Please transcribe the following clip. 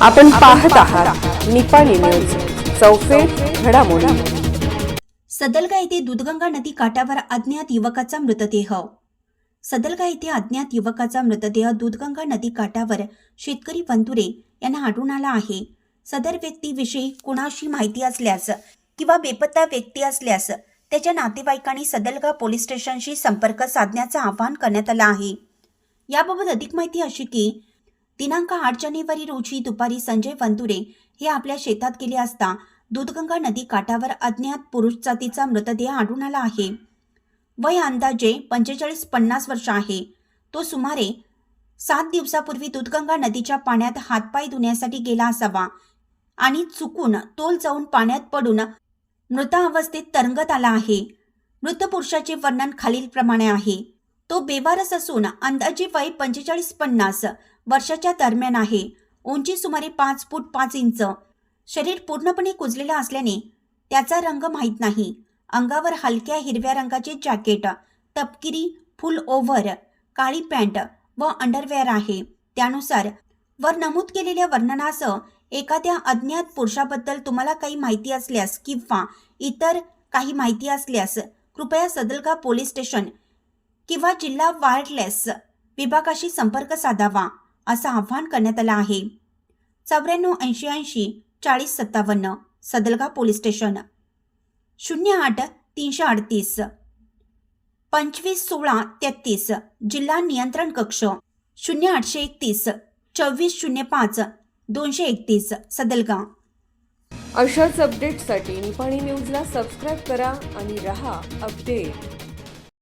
आपण पाहत आहात निपाणी न्यूज, चौफेर घडामोडी। सदलगा येथे दूधगंगा नदी काठावर अज्ञात युवकाचा मृतदेह। सदलगा येथे अज्ञात युवकाचा मृतदेह दूधगंगा नदी काठावर शेतकरी वंतुरे यांना आढळून आला आहे। सदर व्यक्तीविषयी कुणाशी माहिती असल्यास किंवा बेपत्ता व्यक्ती असल्यास त्याच्या नातेवाईकांनी सदलगा पोलीस स्टेशनशी संपर्क साधण्याचं आवाहन करण्यात आलं आहे। याबाबत अधिक माहिती अशी की दिनांक 8 जानेवारी रोजी दुपारी संजय वंतुरे हे आपल्या शेतात गेले असता दूधगंगा नदी काठावर अज्ञात पुरुष जातीचा मृतदेह आढळून आला आहे। वय अंदाजे 45-50 वर्ष आहे। तो सुमारे 7 दिवसापूर्वी दूधगंगा नदीच्या पाण्यात हातपाय धुण्यासाठी गेला असावा आणि चुकून तोल जाऊन पाण्यात पडून मृत अवस्थेत तरंगत आला आहे। मृत पुरुषाचे वर्णन खालीलप्रमाणे आहे। तो बेवारस असून अंदाजे वय 45-50 वर्षाच्या दरम्यान आहे। उंची सुमारे 5 फूट 5 इंच। शरीर पूर्णपणे कुजलेलं असल्याने त्याचा रंग माहीत नाही। अंगावर हलक्या हिरव्या रंगाचे जॅकेट, तपकिरी फुल ओव्हर, काळी पॅन्ट व अंडरवेअर आहे। त्यानुसार वर नमूद केलेल्या वर्णनासह एखाद्या अज्ञात पुरुषाबद्दल तुम्हाला काही माहिती असल्यास किंवा इतर काही माहिती असल्यास कृपया सदलगा पोलीस स्टेशन किंवा जिल्हा वायरलेस विभागाशी संपर्क साधावा असं आवाहन करण्यात आलं आहे। 94 80 80 40 57 सदलगा पोलीस स्टेशन, 08 338 25 16 33 जिल्हा नियंत्रण कक्ष, 0831 24 05 231 सदलगा। अशाच अपडेट्ससाठी निपाणी न्यूजला सबस्क्राईब करा आणि रहा अपडेट।